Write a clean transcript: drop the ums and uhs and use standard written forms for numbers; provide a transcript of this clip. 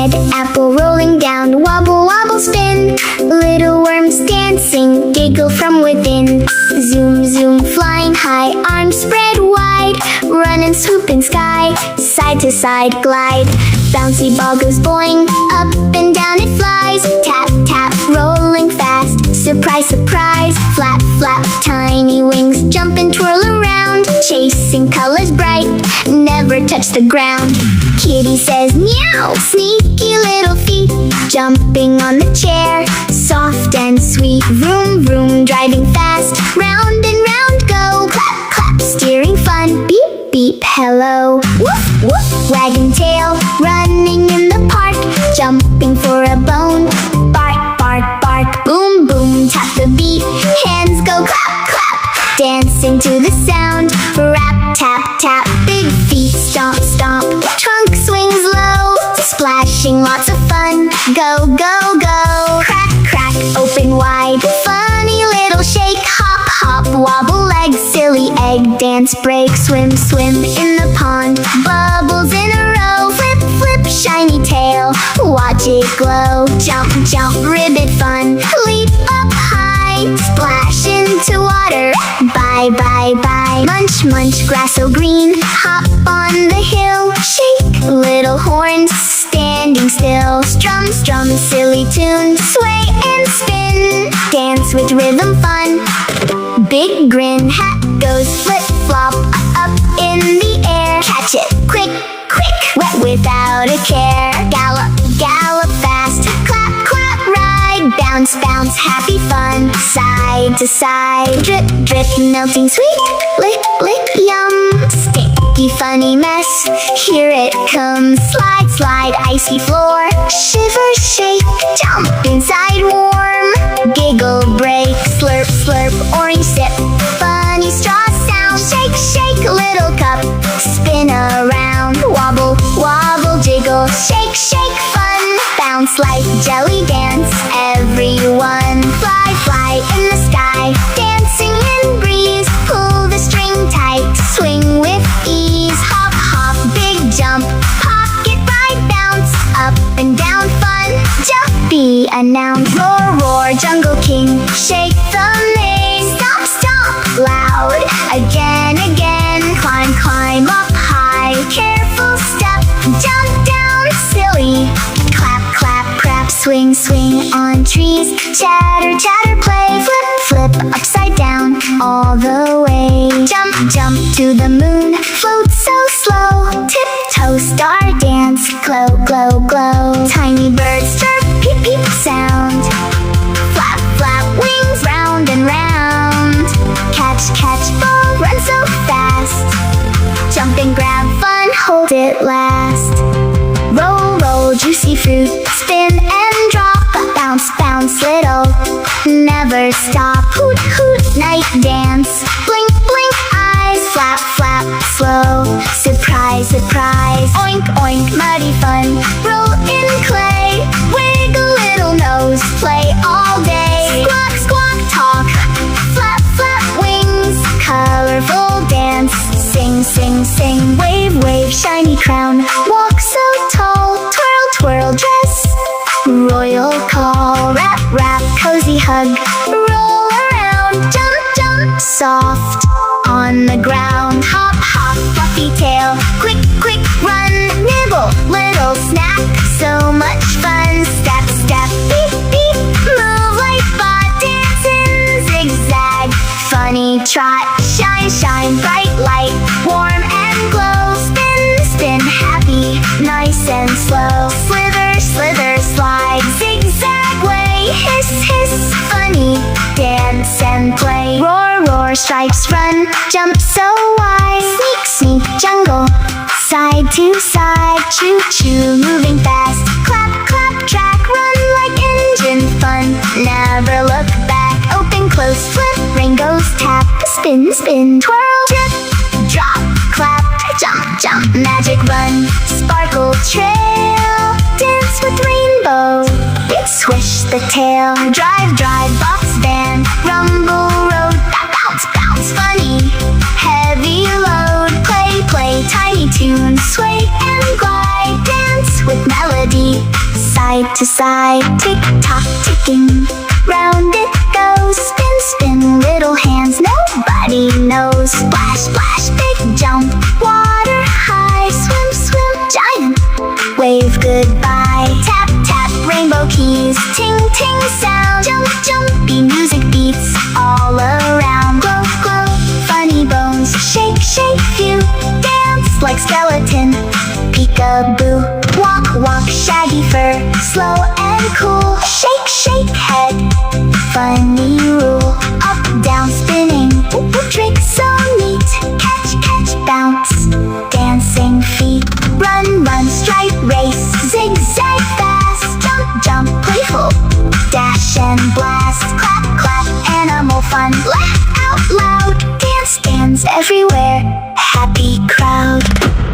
red apple rolling down, wobble, wobble, spin. Little worms dancing, giggle from within. Zoom, zoom, flying high, arms spread wide. Run and swoop in sky, side to side glide. Bouncy ball goes boing, up and down it flies. Tap, tap, rolling fast, surprise, surprise. Flap, flap, tiny wings jump and twirl around. Chasing colors bright, never touch the ground. Kitty says meow, sneaky little feet. Jumping on the chair, soft and sweet. Vroom, vroom, driving fast, round and round go. Clap, clap, steering fun, beep, beep, hello. Woof, woof, wagging tail, running in the park. Jumping for a bone, bark, bark, bark. Boom, boom, tap the beat, hands go clap, clap. Dancing to the sound, rap, tap, tap. Big feet stomp, stomp, trunk swings low. Splashing, lots of fun, go, go, go. Crack, crack, open wide, funny little shake. Hop, hop, wobble legs, silly egg dance break. Swim, swim in the pond, bubbles in a row. Flip, flip, shiny tail, watch it glow. Jump, jump, ribbit fun, leap up high. Splash into water, bye, bye, bye. Munch, munch, grass so green, hop on the hill. Shake, little horns, standing still. Strum, strum, silly tune, sway and spin. Dance with rhythm fun, big grin. Hat goes flip, flop, up in the air. Catch it, quick, quick, wet without a care. Gallop, gallop fast, clap, clap, ride. Bounce, bounce, happy fun, side to side. Drip, drip, melting sweet, lick, lick, yum. Sticky, funny mess, here it comes. Slide, slide, icy floor. Shiver, shake, jump inside warm. Giggle, break, slurp, slurp, orange sip. Funny straw sound, shake, shake, little cup. Spin around, wobble, wobble, jiggle. Shake, shake, fun, bounce like jelly dance. Everyone fly, fly in the sky. Dancing in breeze, pull the string tight. Swing with ease, hop, hop, big jump. Pocket ride, bounce, up and down fun. Jump, be announced. Roar, roar, jungle king, shake the maze. Stomp, stomp, loud, again, again. Climb, climb up high, careful step. Jump down, silly, clap, clap, crap. Swing, swing on trees, chatter, chatter, play. Flip, flip, upside down, all the way. Jump, jump to the moon, float so slow. Tiptoe, star dance, glow, glow, glow. Tiny birds chirp, peep, peep sound. Flap, flap, wings round and round. Catch, catch, ball, run so fast. Jump and grab fun, hold it last. Roll, roll, juicy fruit, spin and drop. Bounce, bounce, little, never stop. Hoot, hoot, night dance. Blink, blink, eyes. Flap, flap, slow. Surprise, surprise. Oink, oink, muddy fun. Roll in clay. Wiggle little nose. Play all day. Squawk, squawk, talk. Flap, flap, wings. Colorful dance. Sing, sing, sing. Wave, wave, shiny crown. Walk so tall. Twirl, twirl, dress. Royal call. Rap, rap, cozy hug. Roll around. Jump, jump, soft on the ground. Hop, hop, fluffy tail. Quick, quick, run. Nibble, little snack. So much fun. Step, step, beep, beep. Move like bot. Dance in zigzag. Funny trot. Shine, shine, bright light. Warm and glow. Spin, spin, happy. Nice and slow. Slither, slither, slide. Zigzag way. Hiss, hiss, funny. Dance and play. Roar, roar, stripes run. Jump so wide. Sneak, sneak, jungle. Side to side. Choo, choo, moving fast. Clap, clap, track. Run like engine fun. Never look back. Open, close, flip. Rainbows tap. Spin, spin, twirl. Drip, drop, clap. Jump, jump, magic run. Sparkle trail. Dance with rainbow. Swish the tail. Drive, drive, box band. Rumble road. Bounce, bounce, funny. Heavy load. Play, play, tiny tune. Sway and glide. Dance with melody. side to side. Tick tock ticking, round it goes. Spin, spin, little hands, nobody knows. Splash, splash, big jump, water high. Swim, swim, giant wave goodbye. Tap, tap, rainbow keys. Ting, ting sound. Jump, jumpy music beats all around. Glow, glow, funny bones. Shake, shake, you dance like skeleton. Peekaboo, walk, walk, shaggy fur. Slow and cool. Shake, shake, head. Funny rule. Up, down, spinning. Trick so neat. Catch, catch, bounce. Dancing feet. Run, run, stripe, race. Zigzag fast. Jump, jump, playful. Dash and blast. Clap, clap, animal fun. Laugh out loud. Dance, dance everywhere. Happy crowd.